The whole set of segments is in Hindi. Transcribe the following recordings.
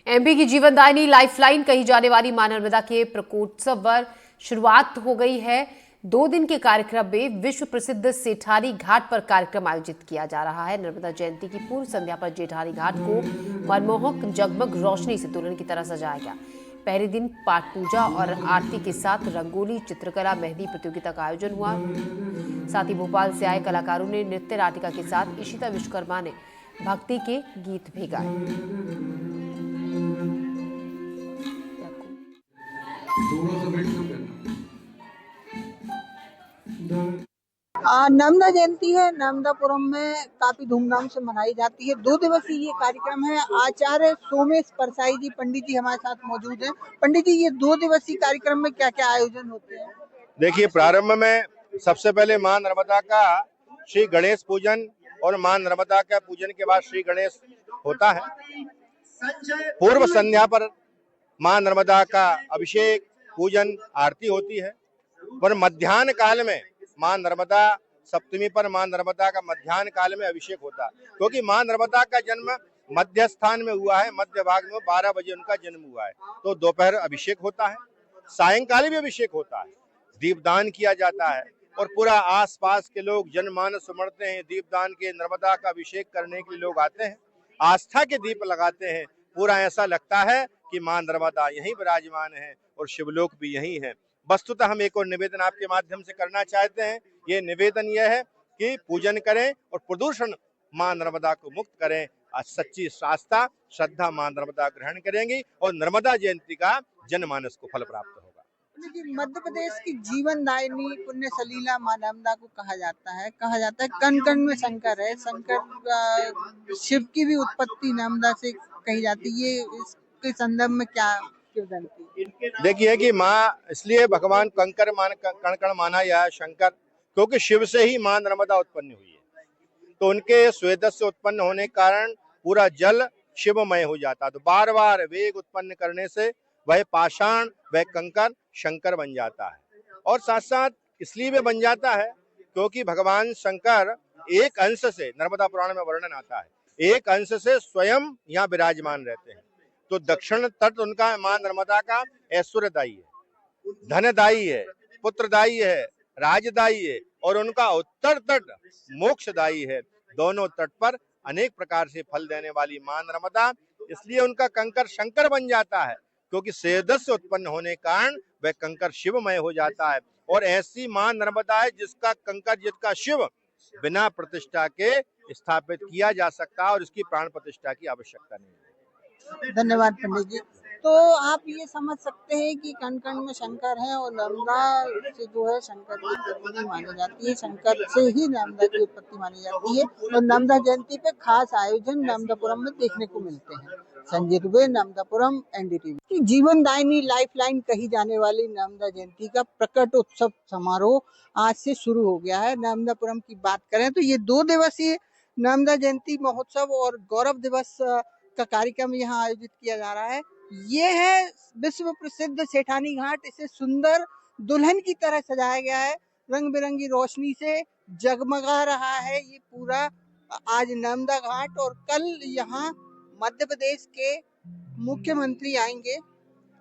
एमपी की जीवनदायिनी लाइफलाइन कही जाने वाली मां नर्मदा के प्रकोत्सव पर शुरुआत हो गई है। 2 दिन के कार्यक्रम में विश्व प्रसिद्ध सेठानी घाट पर कार्यक्रम आयोजित किया जा रहा है। नर्मदा जयंती की पूर्व संध्या पर जेठानी घाट को मनमोहक जगमग रोशनी से दुल्हन की तरह सजाया गया। पहले दिन पाठ पूजा और आरती के साथ रंगोली, चित्रकला, मेहंदी प्रतियोगिता का आयोजन हुआ। साथ ही भोपाल से आए कलाकारों ने नृत्य नाटिका के साथ इशिता विश्वकर्मा ने भक्ति के गीत भी गाए। नर्मदा जयंती है। नर्मदापुरम में काफी धूमधाम से मनाई जाती है। 2 दिवसीय ये कार्यक्रम है। आचार्य सोमेश परसाई जी पंडित जी हमारे साथ मौजूद हैं। पंडित जी, ये 2 दिवसीय कार्यक्रम में क्या क्या आयोजन होते हैं? देखिए, प्रारंभ में सबसे पहले मां नर्मदा का श्री गणेश पूजन और मां नर्मदा का पूजन के बाद श्री गणेश होता है। पूर्व संध्या पर मां नर्मदा का अभिषेक, पूजन, आरती होती है। पर मध्याह्न काल में मां नर्मदा, सप्तमी पर मां नर्मदा का मध्याह्न काल में अभिषेक होता है, क्योंकि मां नर्मदा का जन्म मध्य स्थान में हुआ है। मध्य भाग में 12 बजे उनका जन्म हुआ है, तो दोपहर अभिषेक होता है, सायंकाल भी अभिषेक होता है, दीपदान किया जाता है और पूरा आसपास के लोग जनमानस उमड़ते हैं। दीपदान के नर्मदा का अभिषेक करने के लिए लोग आते हैं, आस्था के दीप लगाते हैं। पूरा ऐसा लगता है कि मां नर्मदा यहीं विराजमान है और शिवलोक भी यहीं है। वस्तुतः हम एक और निवेदन आपके माध्यम से करना चाहते हैं। ये निवेदन यह है कि पूजन करें और प्रदूषण मां नर्मदा को मुक्त करें। सच्ची आस्था, श्रद्धा मां नर्मदा ग्रहण करेंगी और नर्मदा जयंती का जनमानस को फल प्राप्त होगा। मध्य प्रदेश की जीवनदायिनी पुण्य सलीला मां नर्मदा को कहा जाता है कण कण में शंकर है। शंकर शिव की भी उत्पत्ति नर्मदा से कही जाती है। ये इसके संदर्भ में क्या किंवदंती? देखिए कि माँ इसलिए भगवान कंकर कण कण माना या शंकर, क्योंकि शिव से ही मां नर्मदा उत्पन्न हुई है। तो उनके स्वेदस से उत्पन्न होने के कारण पूरा जल शिवमय हो जाता है। तो बार बार वेग उत्पन्न करने से वह पाषाण, वह कंकर शंकर बन जाता है। और साथ साथ इसलिए भी बन जाता है क्योंकि भगवान शंकर एक अंश से, नर्मदा पुराण में वर्णन आता है, एक अंश से स्वयं यहाँ विराजमान रहते हैं। तो दक्षिण तट उनका मां नर्मदा का ऐश्वर्यदायी है, धनदायी है, पुत्रदायी है, राजदायी है, और उनका उत्तर तट मोक्षदायी है। दोनों तट पर अनेक प्रकार से फल देने वाली मां नर्मदा, इसलिए उनका कंकर शंकर बन जाता है, क्योंकि सेदस से उत्पन्न होने के कारण वह कंकर शिवमय हो जाता है। और ऐसी मां नर्मदा है जिसका कंकर, जिसका शिव बिना प्रतिष्ठा के स्थापित किया जा सकता है और इसकी प्राण प्रतिष्ठा की आवश्यकता नहीं है। धन्यवाद पंडित जी। तो आप ये समझ सकते हैं कि कण कण में शंकर है और नर्मदा से जो है शंकर की उत्पत्ति मानी जाती है। शंकर से ही नर्मदा की उत्पत्ति मानी जाती है और नर्मदा जयंती पे खास आयोजन नर्मदापुरम में देखने को मिलते हैं। संजय दुबे, नर्मदापुरम, एनडीटीवी। जीवनदायिनी लाइफलाइन कही जाने वाली नर्मदा जयंती का प्रकट उत्सव समारोह आज से शुरू हो गया है। नर्मदापुरम की बात करें तो ये 2 दिवसीय नर्मदा जयंती महोत्सव और गौरव दिवस का कार्यक्रम यहाँ आयोजित किया जा रहा है। ये है विश्व प्रसिद्ध सेठानी घाट। इसे सुंदर दुल्हन की तरह सजाया गया है, रंग बिरंगी रोशनी से जगमगा रहा है ये पूरा आज नर्मदा घाट। और कल यहाँ मध्य प्रदेश के मुख्यमंत्री आएंगे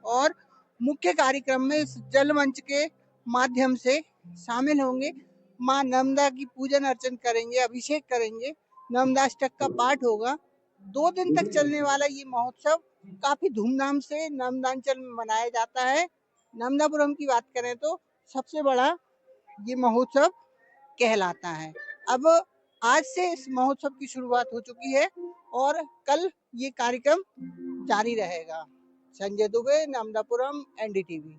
और मुख्य कार्यक्रम में इस जल मंच के माध्यम से शामिल होंगे। मां नर्मदा की पूजन अर्चन करेंगे, अभिषेक करेंगे, नर्मदाष्टक का पाठ होगा। 2 दिन तक चलने वाला ये महोत्सव काफी धूमधाम से नर्मदांचल में मनाया जाता है। नर्मदापुरम की बात करें तो सबसे बड़ा ये महोत्सव कहलाता है। अब आज से इस महोत्सव की शुरुआत हो चुकी है और कल ये कार्यक्रम जारी रहेगा। संजय दुबे, नर्मदापुरम, एनडीटीवी।